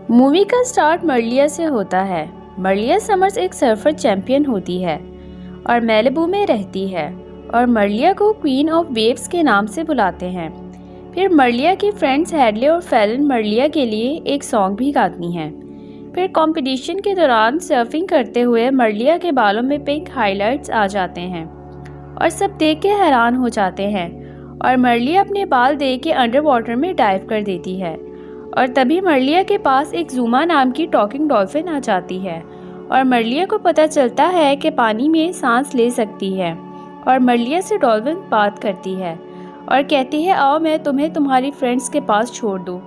Movie का start मर्लिया से होता है। मर्लिया समर्स एक सर्फर चैंपियन होती है और मैलिबू में रहती है और मर्लिया को क्वीन ऑफ वेव्स के नाम से बुलाते हैं। फिर मर्लिया की फ्रेंड्स हैडले और फैलन मर्लिया के लिए एक सॉन्ग भी गाती हैं। फिर कंपटीशन के दौरान सर्फिंग करते हुए मर्लिया के बालों में पिंक हाइलाइट्स आ जाते हैं और सब देख के हैरान हो जाते हैं और मर्लिया अपने बाल देख के अंडर वाटर में डाइव कर देती है। और तभी मर्लिया के पास एक ज़ूमा नाम की टॉकिंग डॉल्फिन आ जाती है और मर्लिया को पता चलता है कि पानी में सांस ले सकती है और मर्लिया से डॉल्फिन बात करती है और कहती है आओ मैं तुम्हें तुम्हारी फ्रेंड्स के पास छोड़ दूँ,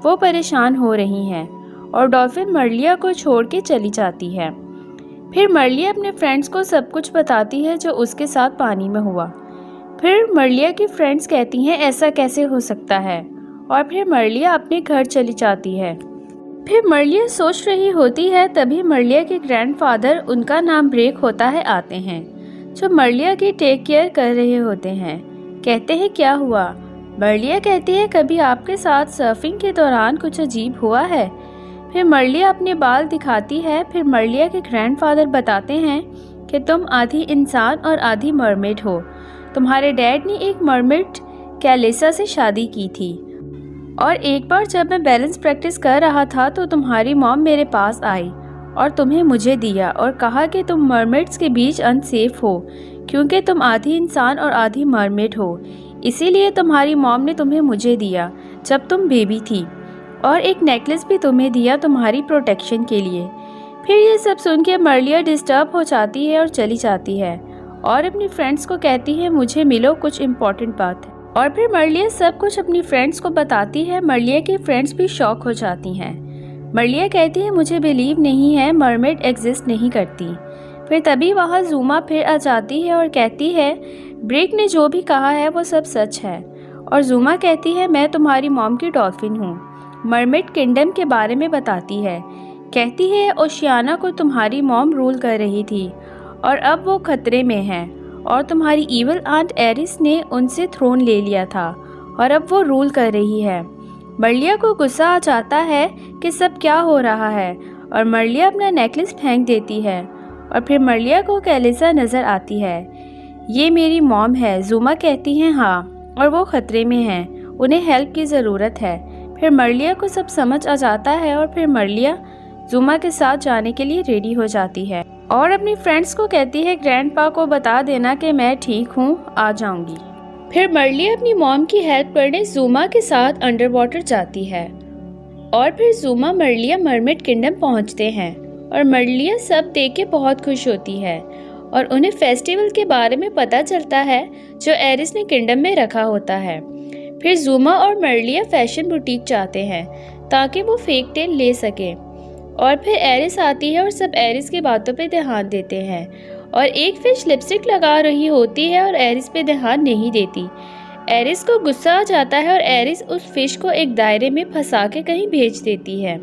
वो परेशान हो रही हैं। और डॉल्फिन मर्लिया को छोड़ के चली जाती है। फिर मर्लिया अपने फ्रेंड्स को सब कुछ बताती है जो उसके साथ पानी में हुआ। फिर मर्लिया की फ्रेंड्स कहती हैं ऐसा कैसे हो सकता है और फिर मर्लिया अपने घर चली जाती है। फिर मर्लिया सोच रही होती है तभी मर्लिया के ग्रैंडफादर, उनका नाम ब्रेक होता है, आते हैं जो मर्लिया की टेक केयर कर रहे होते हैं। कहते हैं क्या हुआ? मर्लिया कहती है कभी आपके साथ सर्फिंग के दौरान कुछ अजीब हुआ है? फिर मर्लिया अपने बाल दिखाती है। फिर मर्लिया के ग्रैंडफादर बताते हैं कि तुम आधी इंसान और आधी मरमेड हो। तुम्हारे डैड ने एक मरमेड कैलिसा से शादी की थी और एक बार जब मैं बैलेंस प्रैक्टिस कर रहा था तो तुम्हारी मॉम मेरे पास आई और तुम्हें मुझे दिया और कहा कि तुम मरमेड्स के बीच अनसेफ हो क्योंकि तुम आधी इंसान और आधी मरमेड हो, इसीलिए तुम्हारी मॉम ने तुम्हें मुझे दिया जब तुम बेबी थी और एक नेकलेस भी तुम्हें दिया तुम्हारी प्रोटेक्शन के लिए। फिर ये सब सुन के मर्लिया डिस्टर्ब हो जाती है और चली जाती है और अपनी फ्रेंड्स को कहती है मुझे मिलो, कुछ इम्पोर्टेंट बात है। और फिर मर्लिया सब कुछ अपनी फ्रेंड्स को बताती है। मर्लिया की फ्रेंड्स भी शॉक हो जाती हैं। मर्लिया कहती है मुझे बिलीव नहीं है, मरमेड एग्जिस्ट नहीं करती। फिर तभी वहाँ ज़ूमा फिर आ जाती है और कहती है ब्रेक ने जो भी कहा है वो सब सच है। और ज़ूमा कहती है मैं तुम्हारी मॉम की डॉल्फिन हूँ। मरमेड किंगडम के बारे में बताती है। कहती है ओशियाना को तुम्हारी मॉम रूल कर रही थी और अब वो खतरे में है और तुम्हारी इविल आंट एरिस ने उनसे थ्रोन ले लिया था और अब वो रूल कर रही है। मर्लिया को गुस्सा आ जाता है कि सब क्या हो रहा है और मर्लिया अपना नेकलेस फेंक देती है। और फिर मर्लिया को कैलिसा नज़र आती है। ये मेरी मॉम है। ज़ूमा कहती हैं हाँ, और वो ख़तरे में हैं, उन्हें हेल्प की ज़रूरत है। फिर मर्लिया को सब समझ आ जाता है और फिर मर्लिया ज़ूमा के साथ जाने के लिए रेडी हो जाती है और अपनी फ्रेंड्स को कहती है ग्रैंडपा को बता देना कि मैं ठीक हूँ, आ जाऊंगी। फिर मर्लिया अपनी मॉम की हेल्प करने ज़ूमा के साथ अंडर वाटर जाती है और फिर ज़ूमा मर्लिया मरमेड किंगडम पहुँचते हैं और मर्लिया सब देख के बहुत खुश होती है और उन्हें फेस्टिवल के बारे में पता चलता है जो एरिस ने किंगडम में रखा होता है। फिर ज़ूमा और मर्लिया फैशन बुटीक जाते हैं ताकि वो फेक टेल ले सके और फिर एरिस आती है और सब एरिस की बातों पे ध्यान देते हैं और एक फिश लिपस्टिक लगा रही होती है और एरिस पे ध्यान नहीं देती। एरिस को गुस्सा आ जाता है और एरिस उस फिश को एक दायरे में फंसा के कहीं भेज देती है।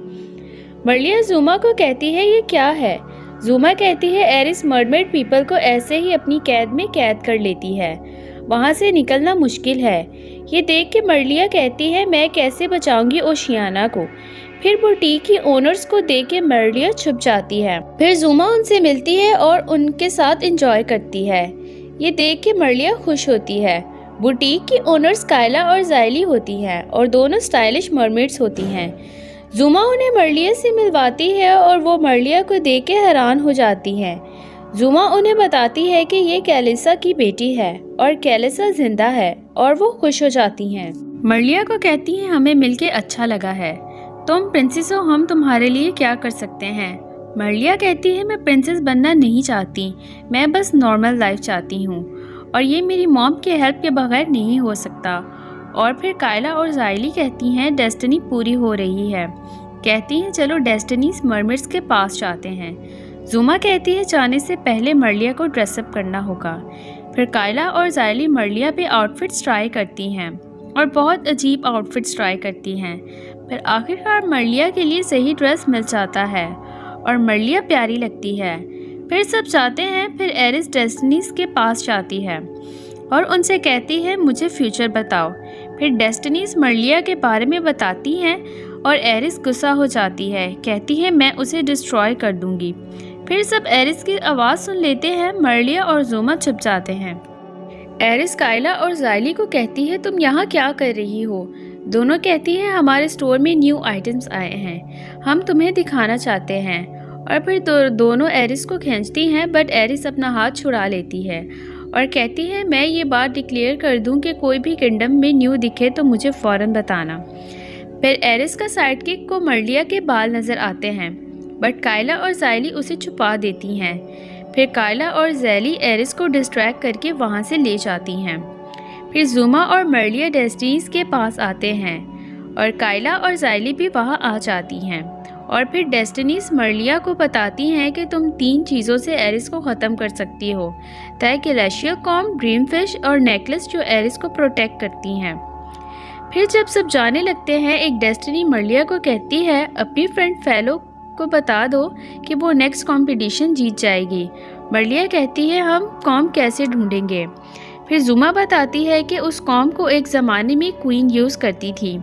मर्लिया ज़ूमा को कहती है ये क्या है? ज़ूमा कहती है एरिस मरमेड पीपल को ऐसे ही अपनी कैद में कैद कर लेती है, वहाँ से निकलना मुश्किल है। ये देख के मर्लिया कहती है मैं कैसे बचाऊंगी ओशियाना को। फिर बुटीक की ओनर्स को देख के मर्लिया छुप जाती है। फिर ज़ूमा उनसे मिलती है और उनके साथ एंजॉय करती है। ये देख के मर्लिया खुश होती है। बुटीक की ओनर्स कायला और ज़ाइली होती हैं और दोनों स्टाइलिश मरमेड्स होती हैं। ज़ूमा उन्हें मर्लिया से मिलवाती है और वो मर्लिया को देख के हैरान हो जाती हैं। ज़ूमा उन्हें बताती है कि ये कैलिसा की बेटी है और कैलिसा जिंदा है और वो खुश हो जाती हैं। मर्लिया को कहती हैं हमें मिलके अच्छा लगा है, तुम प्रिंसेस हो, हम तुम्हारे लिए क्या कर सकते हैं? मर्लिया कहती है मैं प्रिंसेस बनना नहीं चाहती, मैं बस नॉर्मल लाइफ चाहती हूँ और ये मेरी मॉम के हेल्प के बगैर नहीं हो सकता। और फिर कायला और ज़ाइली कहती हैं डेस्टिनी पूरी हो रही है। कहती हैं चलो डेस्टिनीज मरमेड्स के पास जाते हैं। ज़ूमा कहती है जाने से पहले मर्लिया को ड्रेसअप करना होगा। फिर कायला और ज़ाइली मर्लिया पे आउटफिट्स ट्राई करती हैं और बहुत अजीब आउटफिट्स ट्राई करती हैं। फिर आखिरकार मर्लिया के लिए सही ड्रेस मिल जाता है और मर्लिया प्यारी लगती है। फिर सब जाते हैं। फिर एरिस डेस्टिनीज के पास जाती है और उनसे कहती है मुझे फ्यूचर बताओ। फिर डेस्टिनीज मर्लिया के बारे में बताती हैं और एरिस गुस्सा हो जाती है, कहती है मैं उसे डिस्ट्रॉय कर दूंगी। फिर सब एरिस की आवाज़ सुन लेते हैं। मर्लिया और ज़ूमा छुप जाते हैं। एरिस कायला और ज़ाइली को कहती है तुम यहाँ क्या कर रही हो? दोनों कहती हैं हमारे स्टोर में न्यू आइटम्स आए हैं, हम तुम्हें दिखाना चाहते हैं। और फिर दोनों एरिस को खींचती हैं, बट एरिस अपना हाथ छुड़ा लेती है और कहती है मैं ये बात डिक्लेयर कर दूं कि कोई भी किंगडम में न्यू दिखे तो मुझे फ़ौरन बताना। फिर एरिस का साइडकिक को मर्लिया के बाल नज़र आते हैं, बट कायला और ज़ाइली उसे छुपा देती हैं। फिर कायला और ज़ैली एरिस को डिस्ट्रैक्ट करके वहाँ से ले जाती हैं। फिर ज़ूमा और मर्लिया डेस्टिनीज़ के पास आते हैं और कायला और ज़ाइली भी वहाँ आ जाती हैं। और फिर डेस्टिनीज़ मर्लिया को बताती हैं कि तुम 3 चीज़ों से एरिस को ख़त्म कर सकती हो, द कैलेशियल कॉम, ड्रीम फिश और नेकलेस जो एरिस को प्रोटेक्ट करती हैं। फिर जब सब जाने लगते हैं, एक डेस्टिनी मर्लिया को कहती है अपनी फ्रेंड फेलो को बता दो कि वो नेक्स्ट कंपटीशन जीत जाएगी। मर्लिया कहती है हम कॉम कैसे ढूंढेंगे? फिर ज़ूमा बताती है कि उस कॉम को एक ज़माने में क्वीन यूज़ करती थी,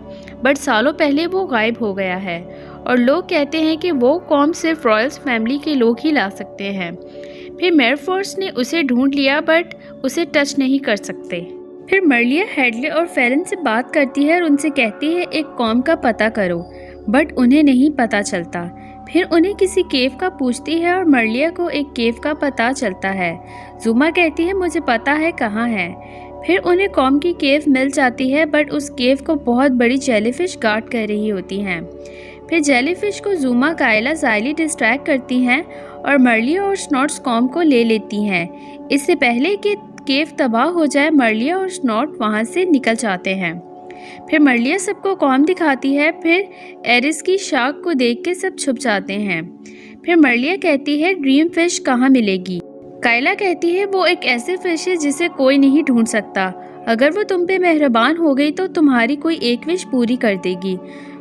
बट सालों पहले वो गायब हो गया है और लोग कहते हैं कि वो कॉम सिर्फ रॉयल्स फैमिली के लोग ही ला सकते हैं। फिर मेयरफोर्स ने उसे ढूंढ लिया, बट उसे टच नहीं कर सकते। फिर मर्लिया हेडले और फेलन से बात करती है और उनसे कहती है एक कॉम का पता करो, बट उन्हें नहीं पता चलता। फिर उन्हें किसी केव का पूछती है और मर्लिया को एक केव का पता चलता है। ज़ूमा कहती है मुझे पता है कहाँ है। फिर उन्हें कॉम की केव मिल जाती है, बट उस केव को बहुत बड़ी जेलीफिश गार्ड कर रही होती हैं। फिर जेलीफिश को ज़ूमा, कायला, ज़ाइली डिस्ट्रैक्ट करती हैं और मर्लिया और स्नॉट्स कॉम को ले लेती हैं। इससे पहले कि केव तबाह हो जाए, मर्लिया और स्नॉट वहाँ से निकल जाते हैं। फिर मर्लिया सबको कॉम दिखाती है। फिर एरिस की शार्क को देख के सब छुप जाते हैं। फिर मर्लिया कहती है ड्रीम फिश कहाँ मिलेगी? कायला कहती है वो एक ऐसे फिश है जिसे कोई नहीं ढूंढ सकता, अगर वो तुम पे मेहरबान हो गई तो तुम्हारी कोई एक विश पूरी कर देगी।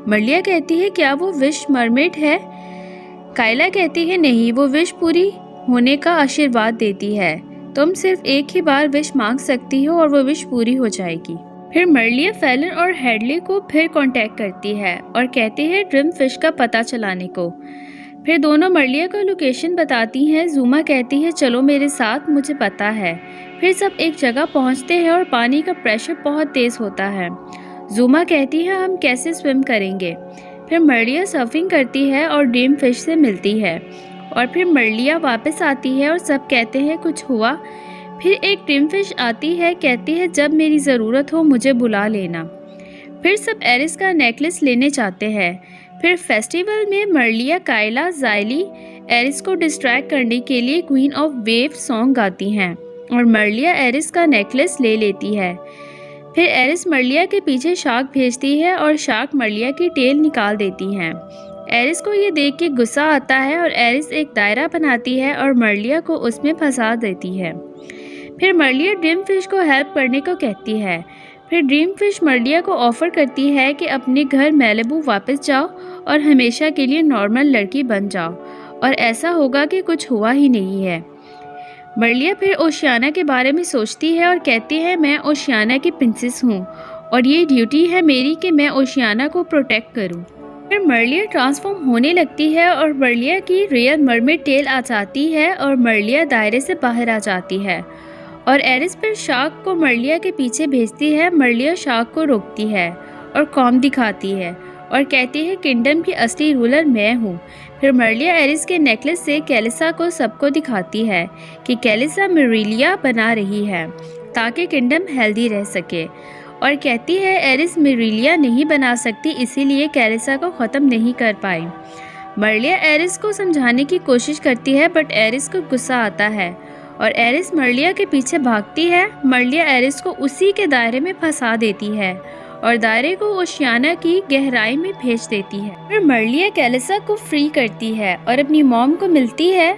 मर्लिया कहती है क्या वो विश मरमेड है? कायला कहती है नहीं, वो विश पूरी होने का आशीर्वाद देती है, तुम सिर्फ एक ही बार विश मांग सकती हो और वो विश पूरी हो जाएगी। फिर मर्लिया फेलन और हेडले को फिर कांटेक्ट करती है और कहती है ड्रीम फिश का पता चलाने को। फिर दोनों मर्लिया को लोकेशन बताती हैं। ज़ूमा कहती है चलो मेरे साथ, मुझे पता है। फिर सब एक जगह पहुंचते हैं और पानी का प्रेशर बहुत तेज़ होता है। ज़ूमा कहती है हम कैसे स्विम करेंगे? फिर मर्लिया सर्फिंग करती है और ड्रीम फिश से मिलती है और फिर मर्लिया वापस आती है और सब कहते हैं कुछ हुआ। फिर एक ड्रीम फिश आती है, कहती है जब मेरी ज़रूरत हो मुझे बुला लेना। फिर सब एरिस का नेकलेस लेने जाते हैं। फिर फेस्टिवल में मर्लिया, कायला, ज़ाइली एरिस को डिस्ट्रैक्ट करने के लिए क्वीन ऑफ वेव सॉन्ग गाती हैं और मर्लिया एरिस का नेकलेस ले लेती है। फिर एरिस मर्लिया के पीछे शार्क भेजती है और शार्क मर्लिया की टेल निकाल देती हैं। एरिस को ये देख के गुस्सा आता है और एरिस एक दायरा बनाती है और मर्लिया को उसमें फंसा देती है। फिर मर्लिया ड्रीम फिश को हेल्प करने को कहती है। फिर ड्रीम फिश मर्लिया को ऑफ़र करती है कि अपने घर मैलिबू वापस जाओ और हमेशा के लिए नॉर्मल लड़की बन जाओ और ऐसा होगा कि कुछ हुआ ही नहीं है। मर्लिया फिर ओशियाना के बारे में सोचती है और कहती है मैं ओशियाना की प्रिंसेस हूँ और ये ड्यूटी है मेरी कि मैं ओशियाना को प्रोटेक्ट करूँ। फिर मर्लिया ट्रांसफॉर्म होने लगती है और मर्लिया की रियल मरमेड टेल आ जाती है और मर्लिया दायरे से बाहर आ जाती है और एरिस फिर शार्क को मर्लिया के पीछे भेजती है। मर्लिया शार्क को रोकती है और कॉम दिखाती है और कहती है किंगडम की असली रूलर मैं हूँ। फिर मर्लिया एरिस के नेकलेस से कैलिसा को सबको दिखाती है कि कैलिसा मिरिलिया बना रही है ताकि किंगडम हेल्दी रह सके और कहती है एरिस मिरिलिया नहीं बना सकती, इसीलिए कैलिसा को ख़त्म नहीं कर पाई। मर्लिया एरिस को समझाने की कोशिश करती है, बट एरिस को गुस्सा आता है और एरिस मर्लिया के पीछे भागती है। मर्लिया एरिस को उसी के दायरे में फंसा देती है और दायरे को ओशियाना की गहराई में भेज देती है। फिर मर्लिया कैलिसा को फ्री करती है और अपनी मॉम को मिलती है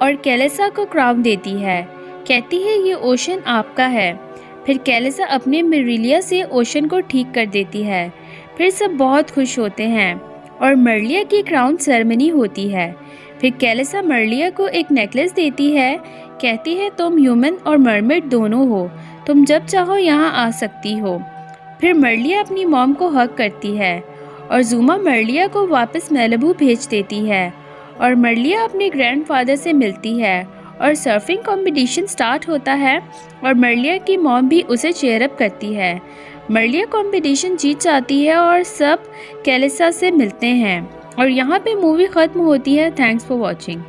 और कैलिसा को क्राउन देती है। कहती है ये ओशन आपका है। फिर कैलिसा अपने मिरिलिया से ओशन को ठीक कर देती है। फिर सब बहुत खुश होते हैं और मर्लिया की क्राउन सेरेमनी होती है। फिर कैलिसा मर्लिया को एक नेकलेस देती है। कहती है तुम ह्यूमन और मरमेड दोनों हो, तुम जब चाहो यहाँ आ सकती हो। फिर मर्लिया अपनी मॉम को हग करती है और ज़ुमा मरलिया को वापस मैलिबू भेज देती है और मरलिया अपने ग्रैंडफादर से मिलती है और सर्फिंग कंपटीशन स्टार्ट होता है और मरलिया की मॉम भी उसे चीयर अप करती है। मरलिया कंपटीशन जीत जाती है और सब कैलिसा से मिलते हैं और यहाँ पे मूवी ख़त्म होती है। Thanks for watching.